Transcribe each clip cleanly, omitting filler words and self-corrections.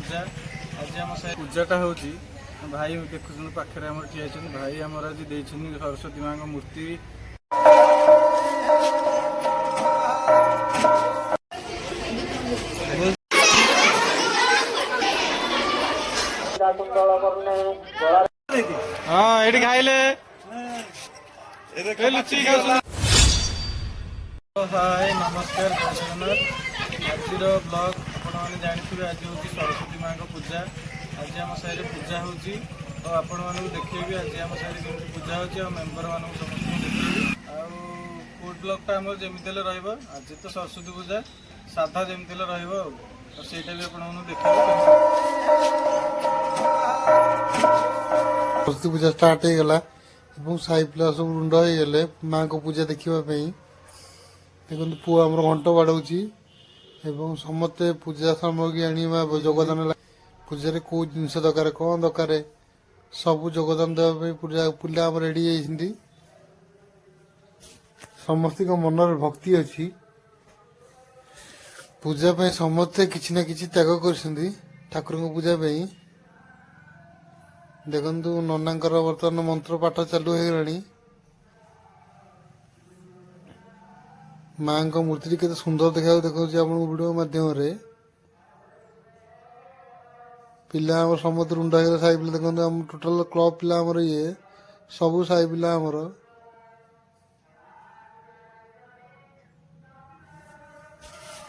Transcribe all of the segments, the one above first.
पूजा आज आम साई पूजाटा हो भाई देखुन पाखे आम ठिया भाई आमर आज सरस्वती माँ मूर्ति हाँ ये खाइले लुचि हाय नमस्कार जगन्नाथ आज ब्लॉग आपने जानते आज हूँ सरस्वती माँ पूजा आज आम साई पूजा हो आपण मानक देखी आज आम साई पूजा हो मेम्बर मान समस्त देखी फूड ब्लॉगटा आम जमी आज तो सरस्वती पूजा साधा जमी रहीटा भी आपण देखिए सरस्वती पूजा स्टार्ट हो गला साई पिला सब रुंड हो गले माँ को पूजा देखापी देखो पुआ आम घंट बाड़ौची समस्ते पूजा सामग्री आनी जोगदान पूजा कौ जिन दरकार कौन दरकार सब जोगदान देवाई पूजा पिला रेडी होती समस्त मनर भक्ति अच्छी पूजा समस्ते किसी ना कि त्याग कर ठाकुर पूजा देखु ननांकर बर्तमान मंत्र पाठ चालू हो गलानी माँ को मूर्ति केते सुंदर देखा देखा वीडियो माध्यम पिला समस्त रुंड हो साई पिला देखते आम टोटाल क्लब पिला ये सबू साई पिला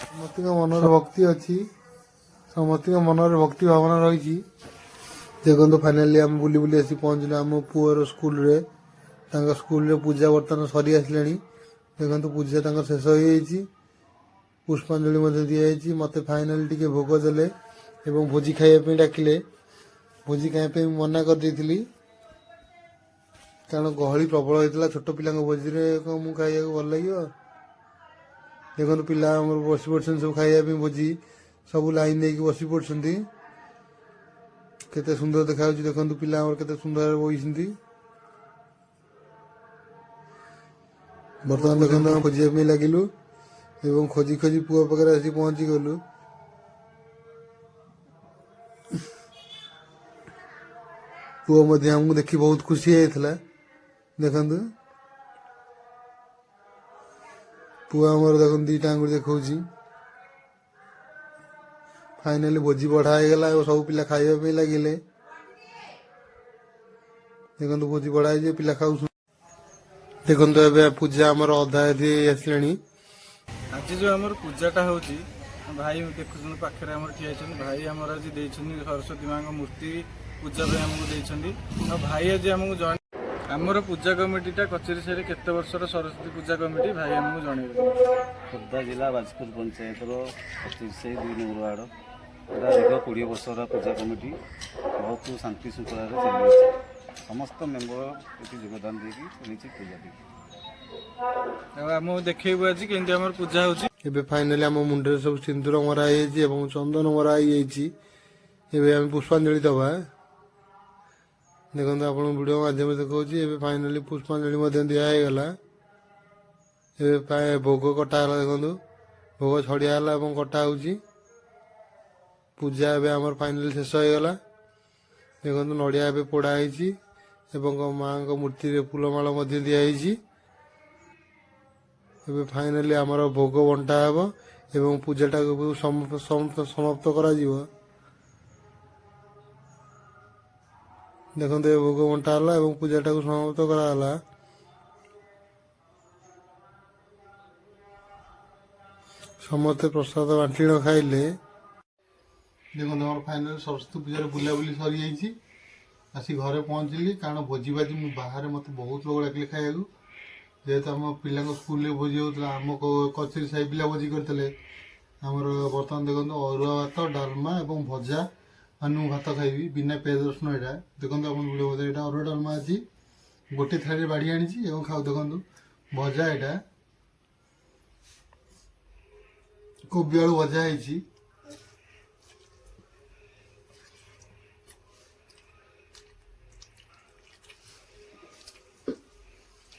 समस्त मनर भक्ति अच्छी समस्त मनर भक्ति भावना रही देखो फाइनाली आम बुली बुली आसी पहुँचले आम पुअर स्कूल रे स्कूल रे पूजा बर्तमान सरी आसला देखो पूजा शेष हो पुष्पांजलि दिखाई मत फाइनाली टी भोग देले भोजी खाइबा डाकिले भोजी खाइबा मना कर देती कारण गहली प्रबल होता छोट पिला भोजी मुझे खाइबा भल लगे देखो पिला बसी पड़े सब खाइबा भोजी सब लाइन देकी बसी पड़ते केते सुंदर देखा देखो पिला केते सुंदर बही बर्तमान देखो खोजा लगिलु खोजी खोजी पुआ पाखे आसी पहुंची गलु पुआ आमको देखी बहुत खुशी होता देखु पुआ आमर देख दीटा आंगुल देखा फाइनाली भोजी बढ़ा गला सब पिला खाइबा लगिले देखो भोजी बढ़ा पिला खाऊ देखो पूजा आमर अधा आसला आज जो आम पूजाटा हो भाई देखुन पाखे आम ठिया भाई आमर आज सरस्वती माँ मूर्ति पूजा आमको भाई आज आमको जन आमर पूजा कमिटीटा कचेरी सारे केते वर्षर सरस्वती पूजा कमिटी भाई आमको जनइबे खोर्धा जिला बाजपुर पंचायत 25 2 नंबर वार्ड दीर्घ 20 वर्षर पूजा कमिटी बहुत शांति श्रृंखला चली समस्त मेम्बर ये योगदान देखिए पूजा आम देखू आज के पूजा हो फाइनाली आम मुंडे सब सिंदूर मराई चंदन मराई पुष्पांजलि दबा देखो आप वीडियो माध्यम देखा फाइनाली पुष्पांजलि दिगला भोग कटाला देखो भोग छड़ियाला कटा हो पूजा एवं फाइनाली शेष हो गला देखो नड़िया पोड़ाई माँ को मूर्ति फूलमाला दिखाई फाइनाली आमर भोग बंटा एवं पूजाटा समाप्त करा देखो भोग बंटा पूजाटा समाप्त कराला समस्ते प्रसाद बांटी खाइले देखो फाइनाल सरस्वती पूजा बुलाबुली सरी जाइए आसी घरे पहुँचली कारण भोजी बाजी मुझे बाहर मत बहुत लोग डाकिले खाइबा जेहेतु आम पिला स्कूल भोजी होता आम कचेरी साई पिला भोजी करते आमर बर्तमान देखो अरुआ भात डालमा और भजा मान भात खाइबी बिना पियाज रसुण यहाँ देखो आप वीडियो यहाँ अरुआ डालमा अच्छी गोटे थाली बाड़ी आनी खाऊ देखो भजा यहाँ कोबी आलू भजा है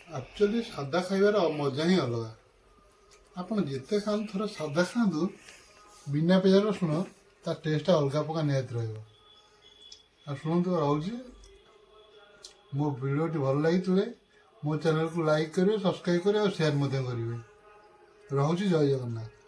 एक्चुअली सादा खाइबार मजा ही अलग आप जिते खाँ थोड़ा सादा खातु बिना पियाज रसुण ତା ଟେଷ୍ଟଟା ଅଲଗା ପ୍ରକାର ନିହାତି ରହିବ। ଆଉ ଶୁଣନ୍ତୁ, ରହୁଛି। ମୋ ଭିଡ଼ିଓଟି ଭଲ ଲାଗିଥିଲେ ମୋ ଚ୍ୟାନେଲକୁ ଲାଇକ୍ କରିବେ, ସବସ୍କ୍ରାଇବ୍ କରିବେ ଆଉ ସେୟାର ମଧ୍ୟ କରିବେ। ରହୁଛି। ଜୟ ଜଗନ୍ନାଥ।